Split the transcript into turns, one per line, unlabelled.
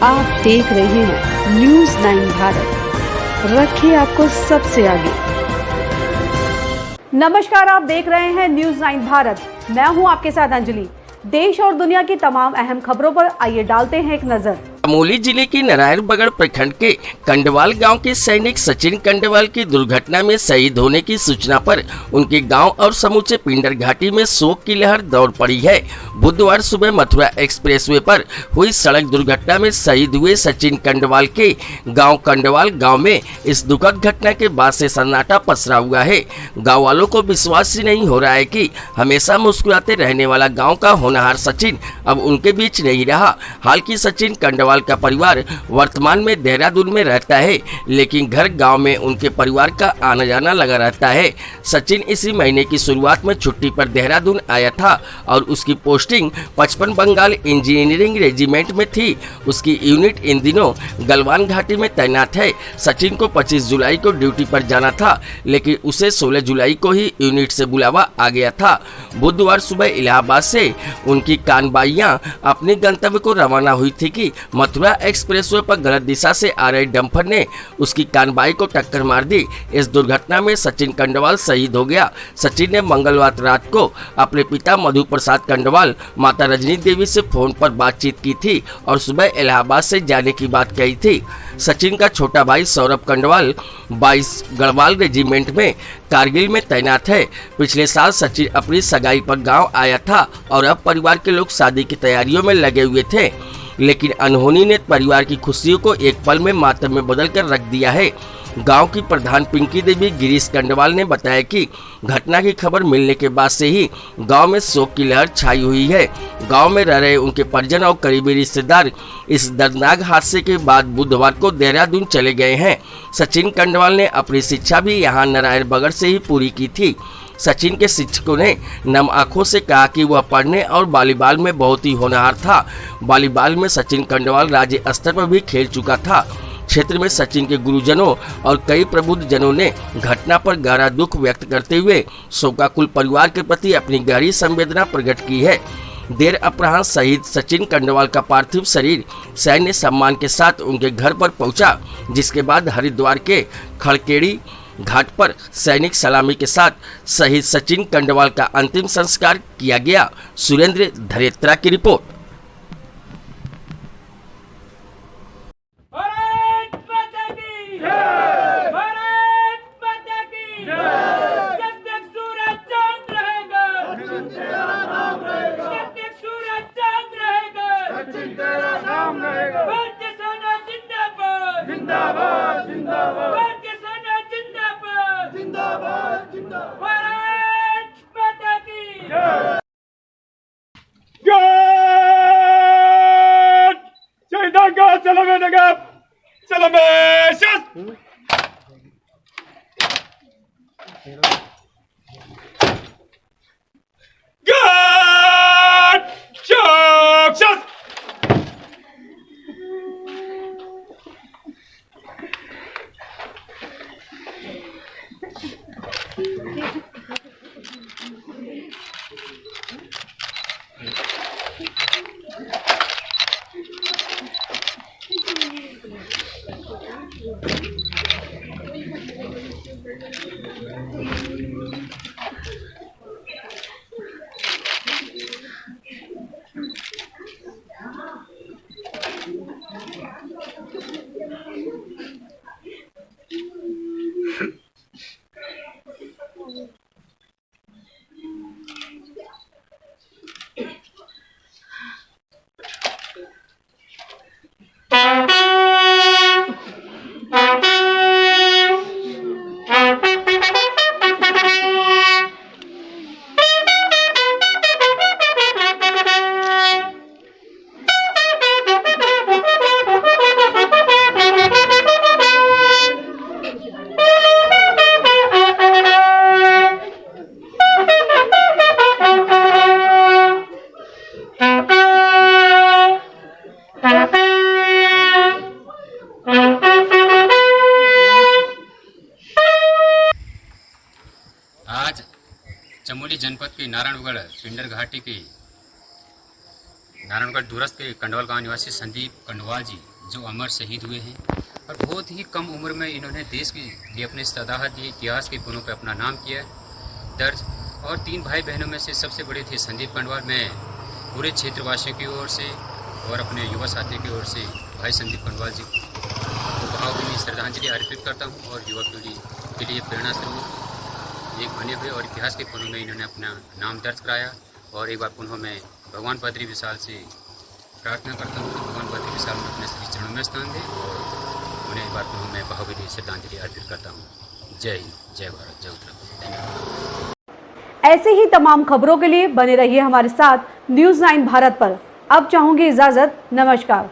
आप देख रहे हैं न्यूज़ 9 भारत, रखिए आपको सबसे आगे।
नमस्कार, आप देख रहे हैं न्यूज़ 9 भारत। मैं हूं आपके साथ अंजलि। देश और दुनिया की तमाम अहम खबरों पर आइए डालते हैं एक नजर।
चमोली जिले के नारायणबगड़ प्रखंड के कंडवाल गांव के सैनिक सचिन कंडवाल की दुर्घटना में शहीद होने की सूचना पर उनके गांव और समूचे पिंडर घाटी में शोक की लहर दौड़ पड़ी है। बुधवार सुबह मथुरा एक्सप्रेसवे पर हुई सड़क दुर्घटना में शहीद हुए सचिन कंडवाल के गांव कंडवाल गांव में इस दुखद घटना के बाद से सन्नाटा पसरा हुआ है। गाँव वालों को विश्वास ही नहीं हो रहा है कि हमेशा मुस्कुराते रहने वाला गाँव का होनहार सचिन अब उनके बीच नहीं रहा। हालांकि सचिन कंडवाल का परिवार वर्तमान में देहरादून में रहता है, लेकिन घर गांव में उनके परिवार का आना जाना लगा रहता है। सचिन इसी महीने की शुरुआत में छुट्टी पर देहरादून आया था और उसकी पोस्टिंग 55 बंगाल इंजीनियरिंग रेजिमेंट में थी। उसकी यूनिट इन दिनों गलवान घाटी में तैनात है। सचिन को 25 जुलाई को ड्यूटी पर जाना था, लेकिन उसे 16 जुलाई को ही यूनिट से बुलावा आ गया था। बुधवार सुबह इलाहाबाद से उनकी कानबाइयां अपने गंतव्य को रवाना हुई थी कि मथुरा एक्सप्रेसवे पर गलत दिशा से आ रहे डंपर ने उसकी कानबाई को टक्कर मार दी। इस दुर्घटना में सचिन कंडवाल शहीद हो गया। सचिन ने मंगलवार रात को अपने पिता मधु प्रसाद कंडवाल, माता रजनी देवी से फोन पर बातचीत की थी और सुबह इलाहाबाद से जाने की बात कही थी। सचिन का छोटा भाई सौरभ कंडवाल 22 गढ़वाल रेजिमेंट में कारगिल में तैनात है। पिछले साल सचिन अपनी सगाई पर गांव आया था और अब परिवार के लोग शादी की तैयारियों में लगे हुए थे, लेकिन अनहोनी ने परिवार की खुशियों को एक पल में मातम में बदल कर रख दिया है। गांव की प्रधान पिंकी देवी गिरीश कंडवाल ने बताया कि घटना की खबर मिलने के बाद से ही गांव में शोक की लहर छाई हुई है। गांव में रह रहे उनके परिजन और करीबी रिश्तेदार इस दर्दनाक हादसे के बाद बुधवार को देहरादून चले गए हैं। सचिन कंडवाल ने अपनी शिक्षा भी यहां नारायणबगड़ से ही पूरी की थी। सचिन के शिक्षकों ने नम आंखों से कहा कि वह पढ़ने और वॉलीबॉल में बहुत ही होनहार था। वॉलीबॉल में सचिन कंडवाल राज्य स्तर पर भी खेल चुका था। क्षेत्र में सचिन के गुरुजनों और कई प्रबुद्ध जनों ने घटना पर गहरा दुख व्यक्त करते हुए शोकाकुल परिवार के प्रति अपनी गहरी संवेदना प्रकट की है। देर अपराह्न शहीद सचिन कंडवाल का पार्थिव शरीर सैन्य सम्मान के साथ उनके घर पर पहुंचा, जिसके बाद हरिद्वार के खड़केड़ी घाट पर सैनिक सलामी के साथ शहीद सचिन कंडवाल का अंतिम संस्कार किया गया। सुरेंद्र धरेत्रा की रिपोर्ट।
आज चमोली जनपद के नारायणगढ़ पिंडर घाटी के नारायणगढ़ दूरस्थ के कंडवाल गांव निवासी संदीप कंडवाल जी जो अमर शहीद हुए हैं और बहुत ही कम उम्र में इन्होंने देश के लिए अपने सदाहत दिए, इतिहास के पन्नों पर अपना नाम किया दर्ज। और 3 भाई बहनों में से सबसे बड़े थे संदीप कंडवाल। मैं पूरे क्षेत्रवासियों की ओर से और अपने युवा साथियों की ओर से भाई संदीप कंडवाल जी को भावभीनी श्रद्धांजलि अर्पित करता हूँ और युवा पीढ़ी के लिए प्रेरणा स्रोत एक बने हुए और इतिहास के पन्नों में इन्होंने अपना नाम दर्ज कराया। और एक बार पुनः मैं भगवान बद्री विशाल से प्रार्थना करता हूँ कि भगवान बद्री विशाल में अपने श्री चरणों में स्थान दें और उन्हें एक बार पुनः मैं भावभीनी श्रद्धांजलि अर्पित करता हूँ। जय हिंद, जय भारत, जय उत्तराखंड। धन्यवाद।
ऐसे ही तमाम खबरों के लिए बने रहिए हमारे साथ न्यूज़ 9 भारत पर। अब चाहूंगी इजाजत, नमस्कार।